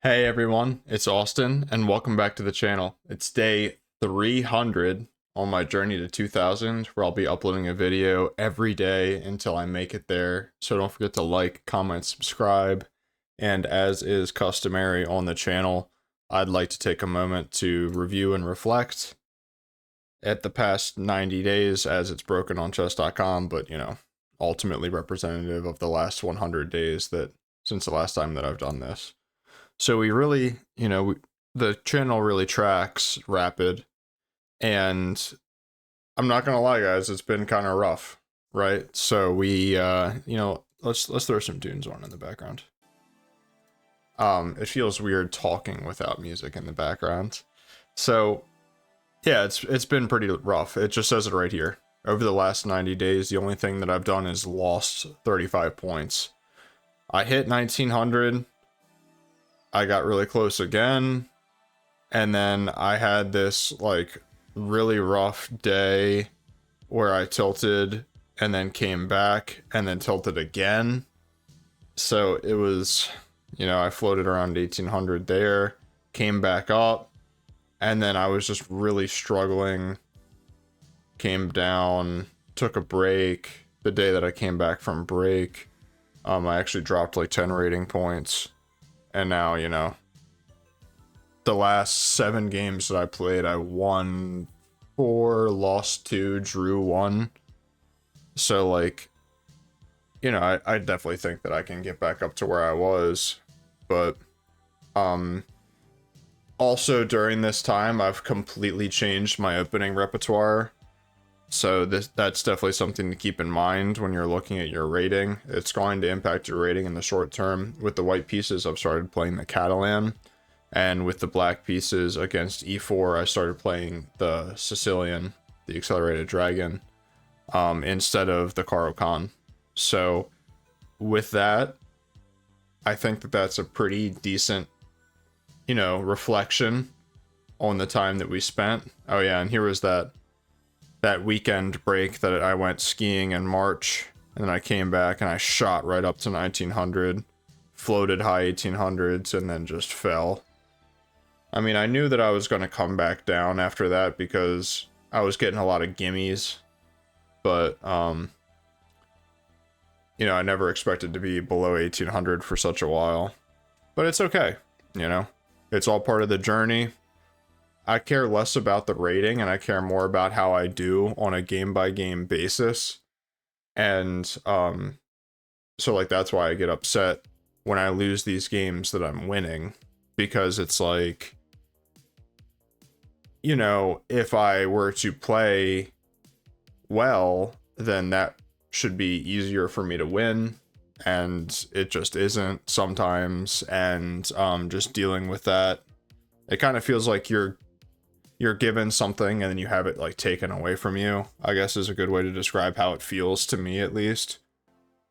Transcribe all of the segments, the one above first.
Hey everyone, it's Austin, and welcome back to the channel. It's day 300 on my journey to 2000, where I'll be uploading a video every day until I make it there. So don't forget to like, comment, subscribe, and as is customary on the channel, I'd like to take a moment to review and reflect at the past 90 days as it's broken on chess.com, but ultimately representative of the last 100 days that since the last time that I've done this. So we really, the channel really tracks rapid, and I'm not gonna lie, guys, it's been kind of rough, right? So we, let's throw some tunes on in the background. It feels weird talking without music in the background. So yeah, it's been pretty rough. It just says it right here. Over the last 90 days, the only thing that I've done is lost 35 points. I hit 1900. I got really close again, and then I had this like really rough day where I tilted and then came back and then tilted again. So it was, I floated around 1800 there, came back up, and then I was just really struggling, came down, took a break. The day that I came back from break, I actually dropped like 10 rating points. And now, the last 7 games that I played, I won 4, lost 2, drew 1. So, like, I definitely think that I can get back up to where I was. But, also during this time, I've completely changed my opening repertoire. So that's definitely something to keep in mind when you're looking at your rating. It's going to impact your rating in the short term. With the white pieces, I've started playing the Catalan. And with the black pieces against e4, I started playing the Sicilian, the accelerated dragon, instead of the Caro-Kann. So with that, I think that that's a pretty decent, reflection on the time that we spent. Oh yeah, and here was that weekend break that I went skiing in March, and then I came back and I shot right up to 1900, floated high 1800s, and then just fell. I mean, I knew that I was going to come back down after that because I was getting a lot of gimmies, but, I never expected to be below 1800 for such a while. But it's okay, It's all part of the journey. I care less about the rating and I care more about how I do on a game-by-game basis. And, so, like, that's why I get upset when I lose these games that I'm winning. Because it's like, if I were to play well, then that should be easier for me to win, and it just isn't sometimes. And just dealing with that, it kind of feels like you're given something and then you have it like taken away from you, I guess is a good way to describe how it feels to me, at least.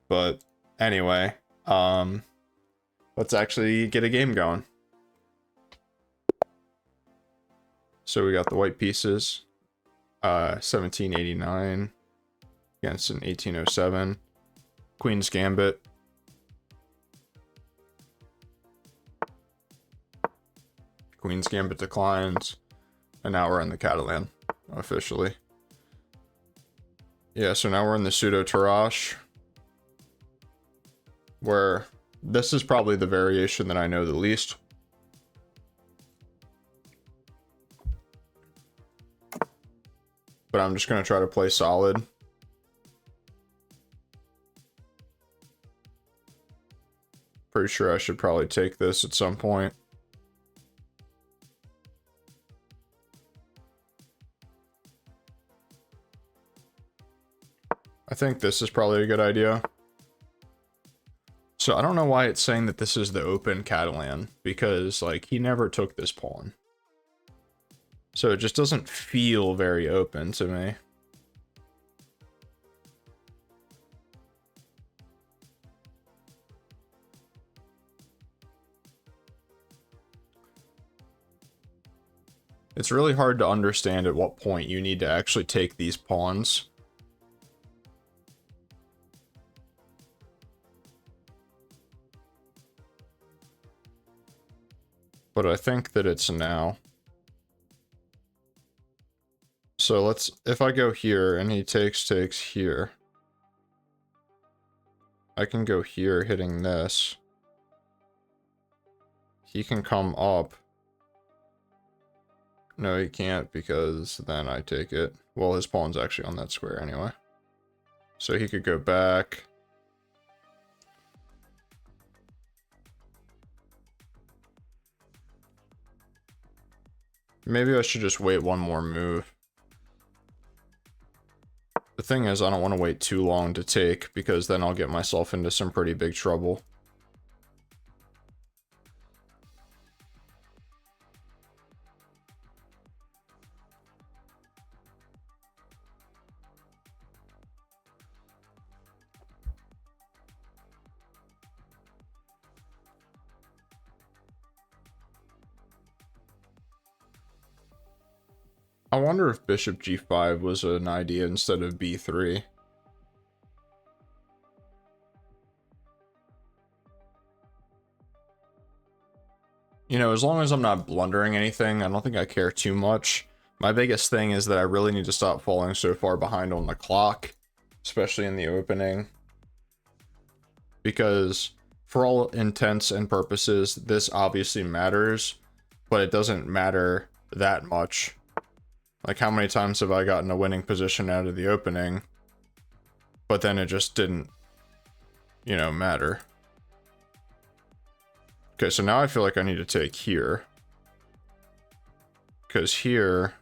But anyway, let's actually get a game going. So we got the white pieces, 1789 against an 1807. Queen's Gambit. Queen's Gambit declines. And now we're in the Catalan, officially. Yeah, so now we're in the pseudo Tarrasch, where this is probably the variation that I know the least. But I'm just going to try to play solid. Pretty sure I should probably take this at some point. I think this is probably a good idea. So I don't know why it's saying that this is the open Catalan, because like he never took this pawn. So it just doesn't feel very open to me. It's really hard to understand at what point you need to actually take these pawns. but I think that it's now. So let's, if I go here and he takes here, I can go here hitting this. He can come up. No, he can't because then I take it. Well, his pawn's actually on that square anyway. So he could go back. Maybe I should just wait one more move. The thing is, I don't want to wait too long to take, because then I'll get myself into some pretty big trouble. I wonder if bishop g5 was an idea instead of b3. You know, as long as I'm not blundering anything, I don't think I care too much. My biggest thing is that I really need to stop falling so far behind on the clock, especially in the opening. Because for all intents and purposes, this obviously matters, but it doesn't matter that much. Like, how many times have I gotten a winning position out of the opening, but then it just didn't, you know, matter. Okay, so now I feel like I need to take here. Because here...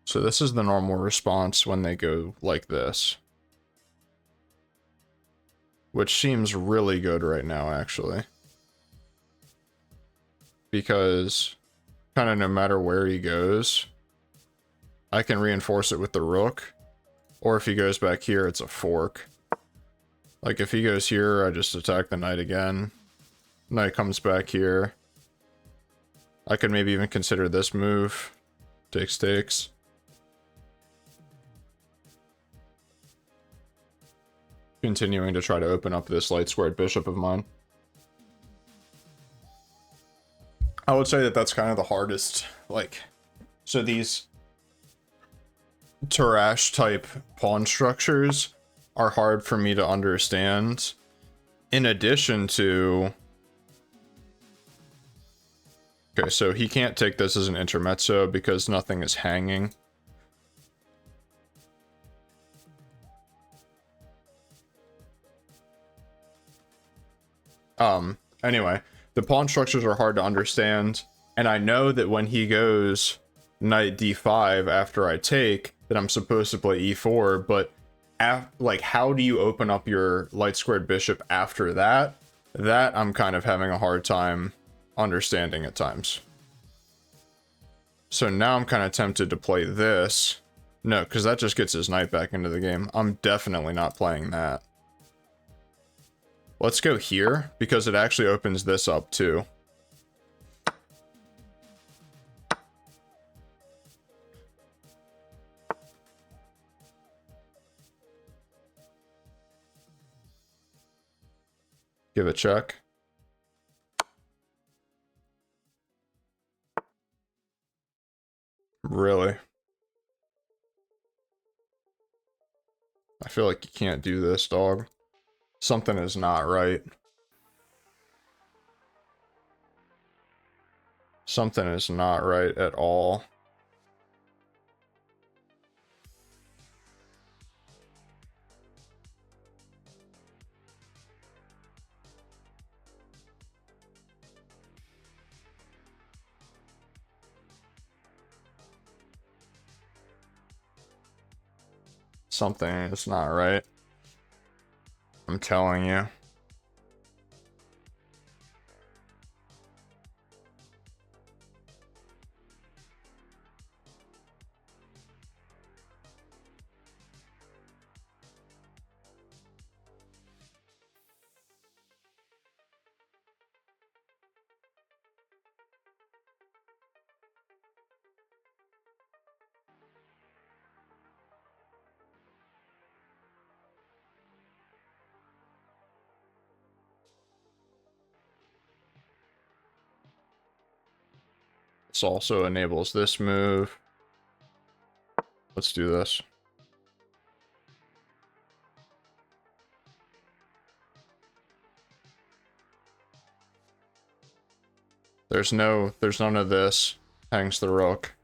So this is the normal response when they go like this. Which seems really good right now, actually. Because kind of no matter where he goes, I can reinforce it with the rook. Or if he goes back here, it's a fork. Like if he goes here, I just attack the knight again. Knight comes back here. I could maybe even consider this move. Takes. Continuing to try to open up this light squared bishop of mine. I would say that that's kind of the hardest, like, so these Tarash type pawn structures are hard for me to understand. In addition to... Okay, so he can't take this as an intermezzo because nothing is hanging. Anyway, the pawn structures are hard to understand, and I know that when he goes knight d5 after I take, that I'm supposed to play e4, but like, how do you open up your light squared bishop after that? That I'm kind of having a hard time understanding at times. So now I'm kind of tempted to play this. No, because that just gets his knight back into the game. I'm definitely not playing that. Let's go here, because it actually opens this up too. Give a check. Really? I feel like you can't do this, dog. Something is not right. Something is not right at all. Something is not right. I'm telling you. This also enables this move. Let's do this. There's none of this. Hangs the rook.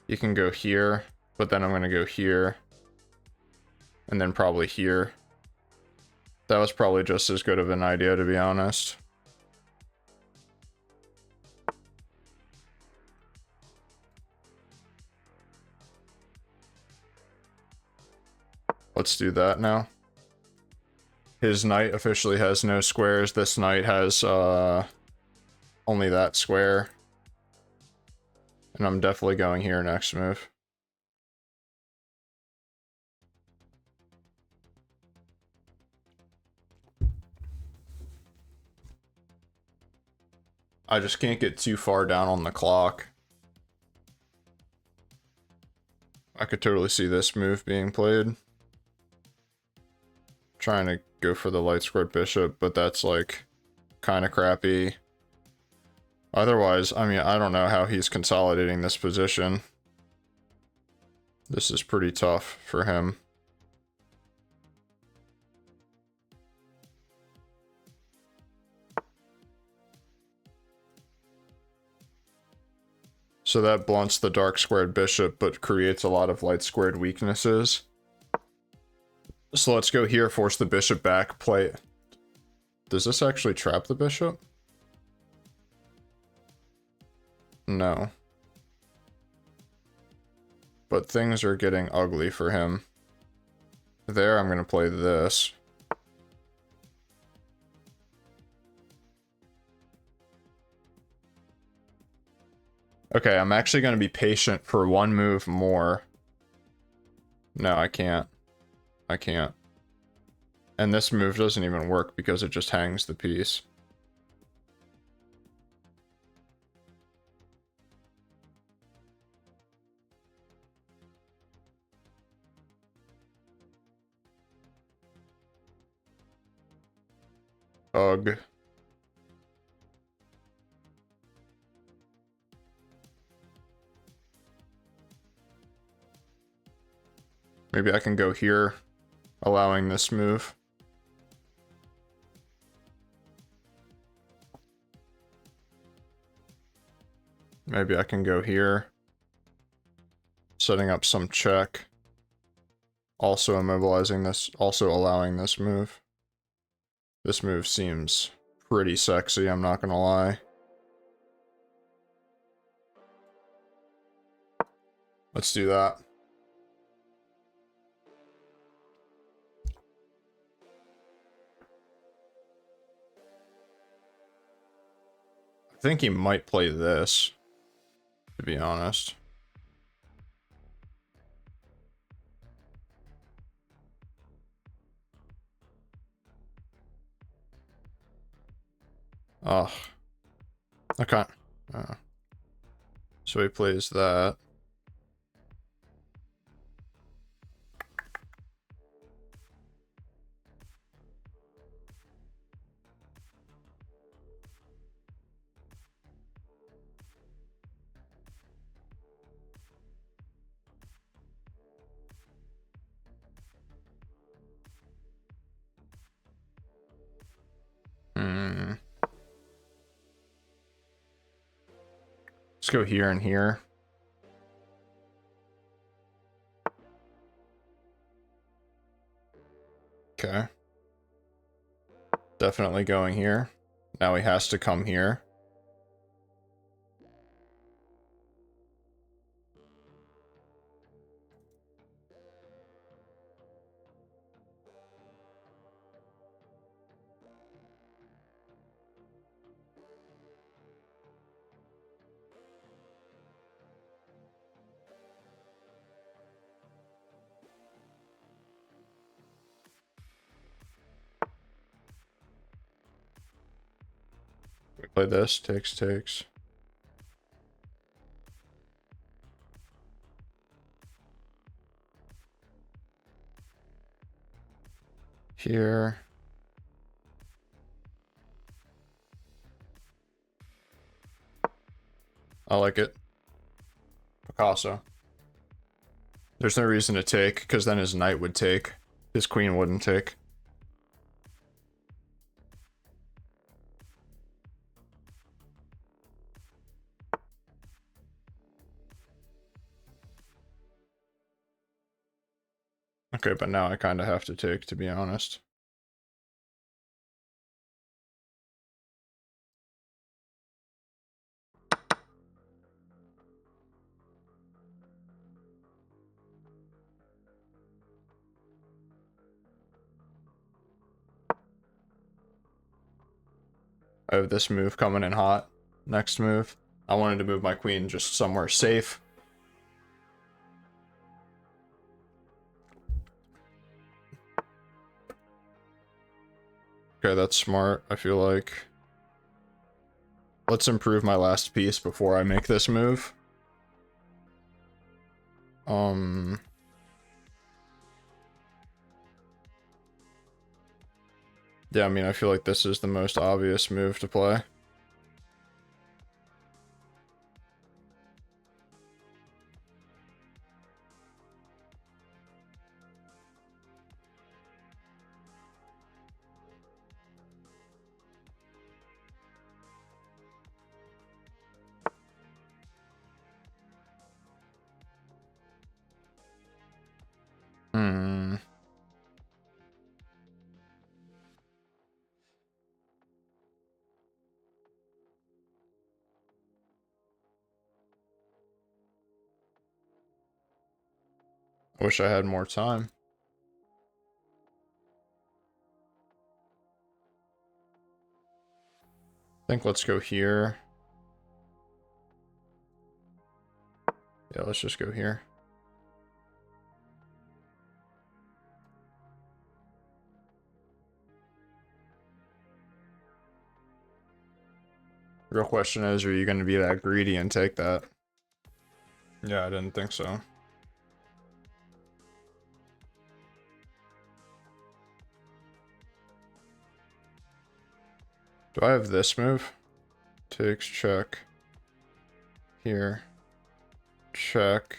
You can go here, but then I'm gonna go here. And then probably here. That was probably just as good of an idea, to be honest. Let's do that now. His knight officially has no squares. This knight has only that square. And I'm definitely going here next move. I just can't get too far down on the clock. I could totally see this move being played. Trying to go for the light squared bishop, but that's like kind of crappy. Otherwise, I mean, I don't know how he's consolidating this position. This is pretty tough for him. So that blunts the dark squared bishop, but creates a lot of light squared weaknesses. So let's go here, force the bishop back, play... Does this actually trap the bishop? No. But things are getting ugly for him. There, I'm gonna play this. Okay, I'm actually gonna be patient for one move more. No, I can't. I can't. And this move doesn't even work because it just hangs the piece. Ugh. Maybe I can go here, allowing this move. Maybe I can go here, setting up some check. Also immobilizing this, also allowing this move. This move seems pretty sexy, I'm not gonna lie. Let's do that. I think he might play this, to be honest. Ugh. Okay. So he plays that. Let's go here and here. Okay. Definitely going here. Now he has to come here. We play this, takes. Here. I like it. Picasso. There's no reason to take, because then his knight would take. His queen wouldn't take. Okay, but now I kind of have to take, to be honest. I have this move coming in hot. Next move. I wanted to move my queen just somewhere safe. Okay, that's smart, I feel like. Let's improve my last piece before I make this move. Yeah, I mean, I feel like this is the most obvious move to play. I wish I had more time. I think let's go here. Yeah, let's just go here. Real question is, are you going to be that greedy and take that? Yeah, I didn't think so. Do I have this move? Takes, check. Here. Check.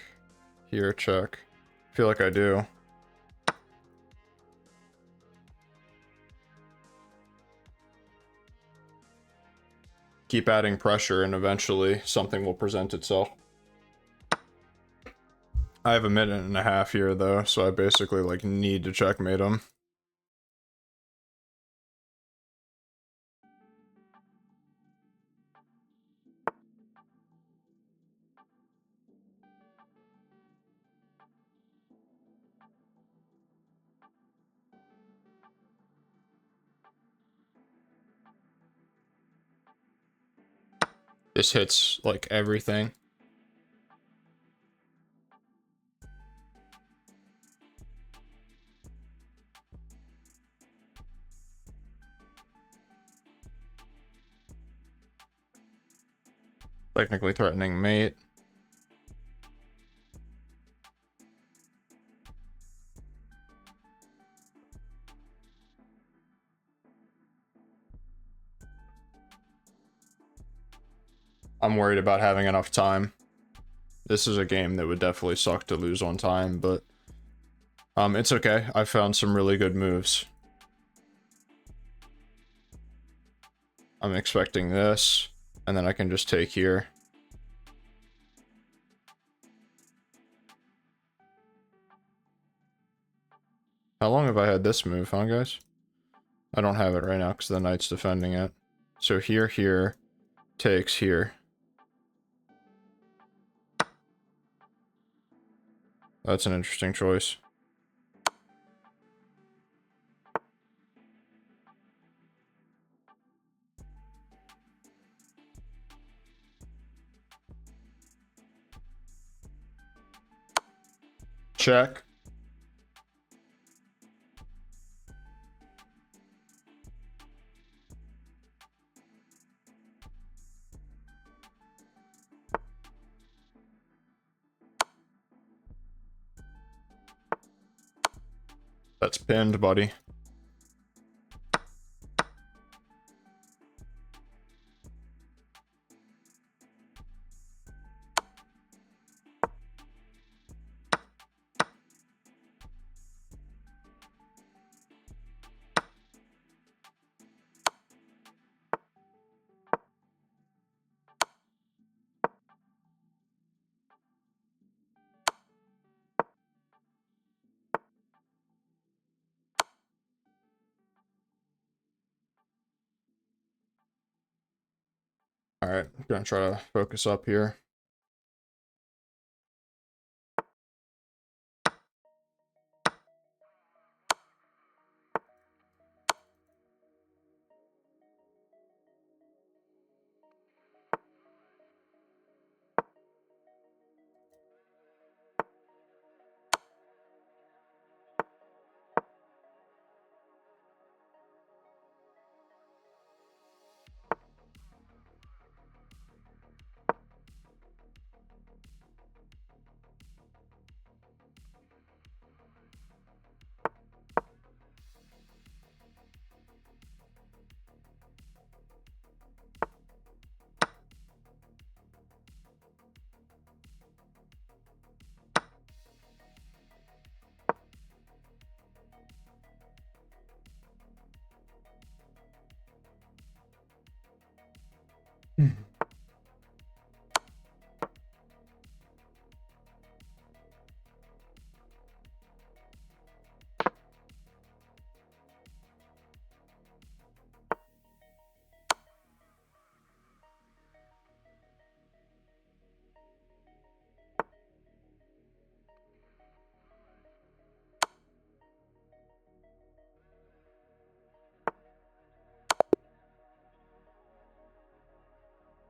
Here, check. I feel like I do. Keep adding pressure and eventually something will present itself. I have a minute and a half here though, so I basically like need to checkmate him. This hits like everything. Technically threatening mate. I'm worried about having enough time. This is a game that would definitely suck to lose on time, but it's okay. I found some really good moves. I'm expecting this, and then I can just take here. How long have I had this move, huh, guys? I don't have it right now because the knight's defending it. So here, here, takes here. That's an interesting choice. Check. That's pinned, buddy. Alright, I'm gonna try to focus up here.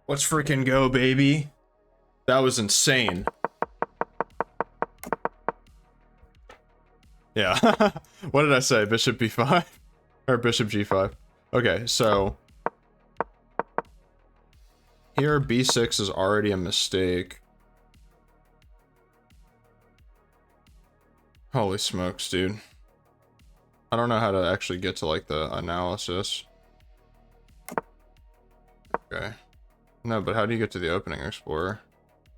Let's freaking go, baby. That was insane. Yeah. What did I say? Bishop b5? Or bishop g5. Okay, so here b6 is already a mistake. Holy smokes, dude. I don't know how to actually get to, like, the analysis. Okay. No, but how do you get to the opening explorer?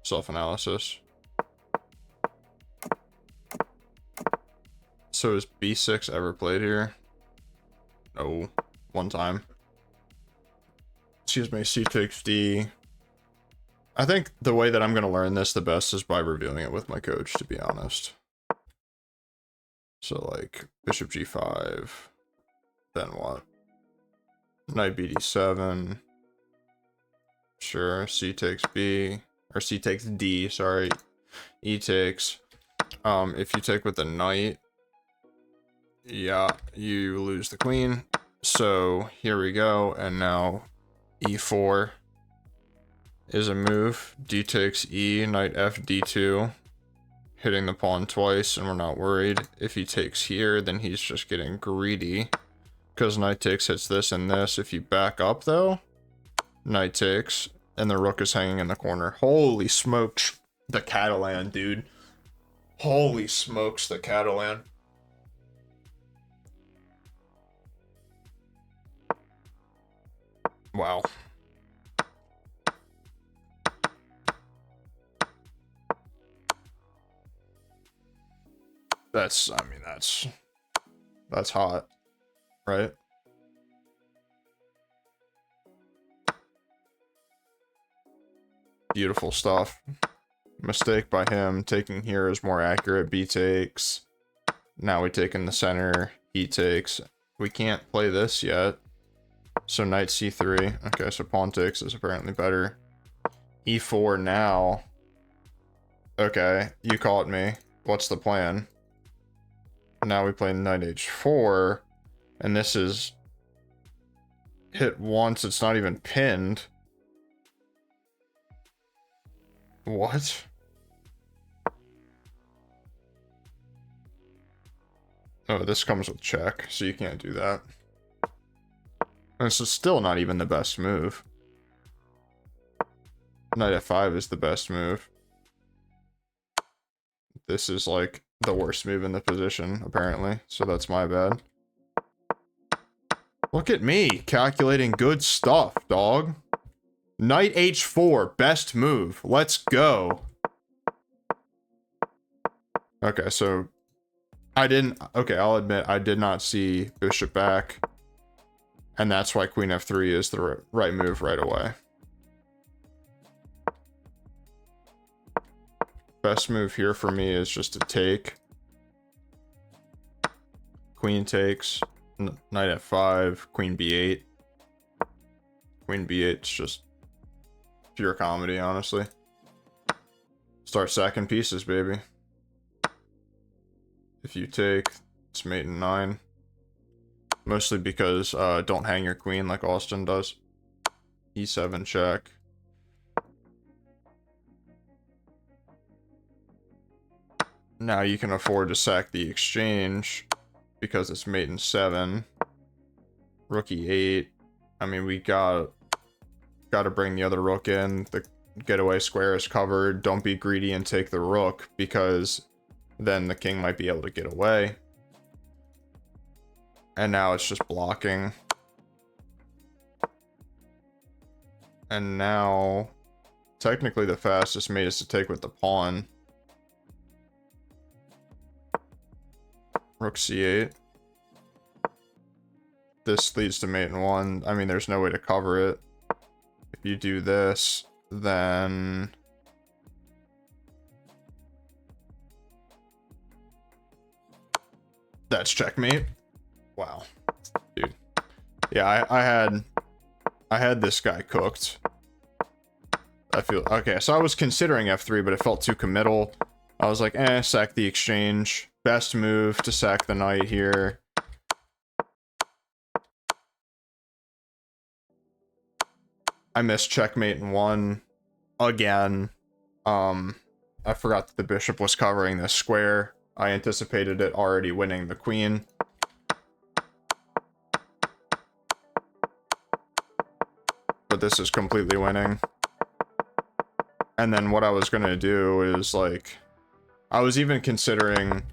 Self-analysis. So is b6 ever played here? No. One time. Excuse me, c takes d. I think the way that I'm going to learn this the best is by reviewing it with my coach, to be honest. So, like, bishop g5. Then what? Knight bd7. Sure, c takes b. Or c takes d, sorry. E takes. If you take with the knight, yeah, you lose the queen. So, here we go, and now e4 is a move. D takes e, knight f d2. Hitting the pawn twice, and we're not worried. If he takes here, then he's just getting greedy. Because knight takes hits this and this. If you back up, though, knight takes, and the rook is hanging in the corner. Holy smokes, the Catalan, dude. Holy smokes, the Catalan. Wow. That's, I mean, that's hot, right? Beautiful stuff. Mistake by him. Taking here is more accurate. B takes. Now we take in the center. He takes. We can't play this yet. So knight c3. Okay, so pawn takes is apparently better. e4 now. Okay, you caught me. What's the plan? Now we play knight h4. And this is hit once. It's not even pinned. What? Oh, this comes with check, so you can't do that. This is still not even the best move. Knight f5 is the best move. This is like the worst move in the position, apparently, so that's my bad. Look at me, calculating good stuff, dog. Knight h4, best move. Let's go. Okay, so okay, I'll admit I did not see bishop back. And that's why queen f3 is the right move right away. Best move here for me is just to take. Queen takes. Knight f5, queen b8. Queen b8 is just pure comedy, honestly. Start sacking pieces, baby. If you take, it's mate in 9. Mostly because don't hang your queen like Austin does. E7 check. Now you can afford to sack the exchange because it's mate in 7. Rook E8. I mean, we got to bring the other rook in. The getaway square is covered. Don't be greedy and take the rook because then the king might be able to get away. And now it's just blocking. And now, technically the fastest mate is to take with the pawn. Rook C8. This leads to mate in 1. I mean, there's no way to cover it. If you do this, then... that's checkmate. Wow. Dude. Yeah, I had this guy cooked. I feel... okay, so I was considering F3, but it felt too committal. I was like, sack the exchange. Best move to sack the knight here. I missed checkmate in 1 again. I forgot that the bishop was covering this square. I anticipated it already winning the queen. But this is completely winning. And then what I was gonna do is, like, I was even considering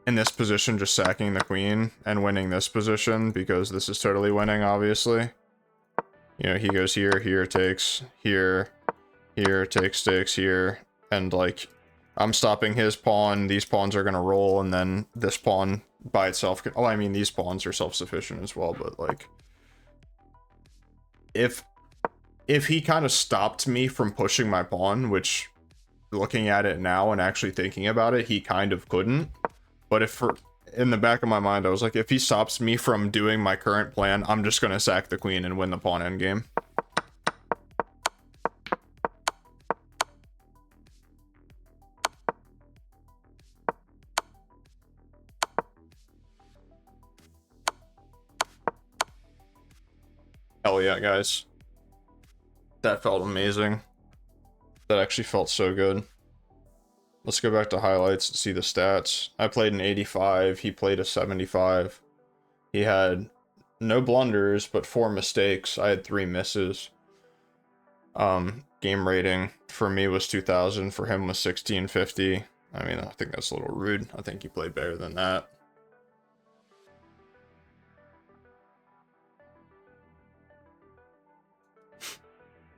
in this position just sacking the queen and winning this position because this is totally winning, obviously. You know, he goes here, here takes, here, takes, here, and, like, I'm stopping his pawn, these pawns are gonna roll, and then this pawn by itself can... oh, I mean, these pawns are self-sufficient as well, but, like... If he kind of stopped me from pushing my pawn, which, looking at it now and actually thinking about it, he kind of couldn't. But if, in the back of my mind, I was like, if he stops me from doing my current plan, I'm just gonna sack the queen and win the pawn endgame. Hell yeah, guys. That felt amazing. That actually felt so good. Let's go back to highlights and see the stats. I played an 85, he played a 75. He had no blunders, but 4 mistakes. I had 3 misses. Game rating for me was 2000, for him was 1650. I mean, I think that's a little rude. I think he played better than that.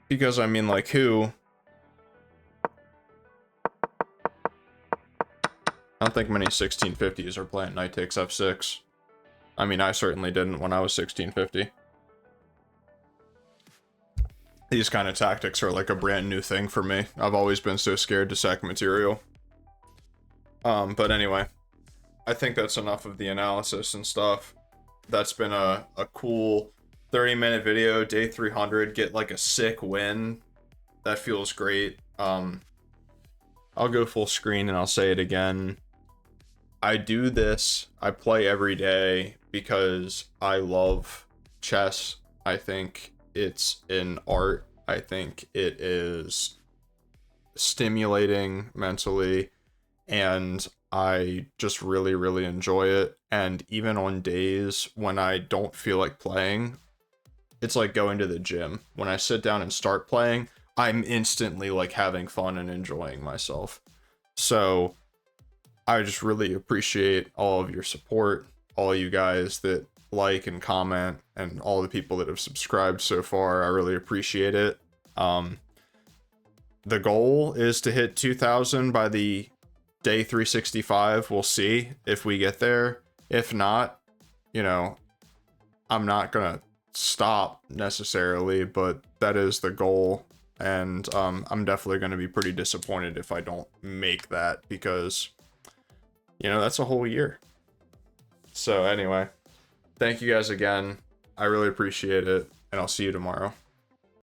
Because, I mean, like, who? I don't think many 1650s are playing knight takes f6. I mean, I certainly didn't when I was 1650. These kind of tactics are like a brand new thing for me. I've always been so scared to sack material. But anyway, I think that's enough of the analysis and stuff. That's been a cool 30-minute video, day 300, get like a sick win. That feels great. I'll go full screen and I'll say it again. I do this, I play every day because I love chess. I think it's an art. I think it is stimulating mentally, and I just really, really enjoy it. And even on days when I don't feel like playing, it's like going to the gym. When I sit down and start playing, I'm instantly like having fun and enjoying myself. So I just really appreciate all of your support, all you guys that like and comment, and all the people that have subscribed so far. I really appreciate it. The goal is to hit 2,000 by the day 365. We'll see if we get there. If not, you know, I'm not gonna stop necessarily, but that is the goal. And I'm definitely going to be pretty disappointed if I don't make that, because, you know, that's a whole year. So anyway, thank you guys again. I really appreciate it, and I'll see you tomorrow.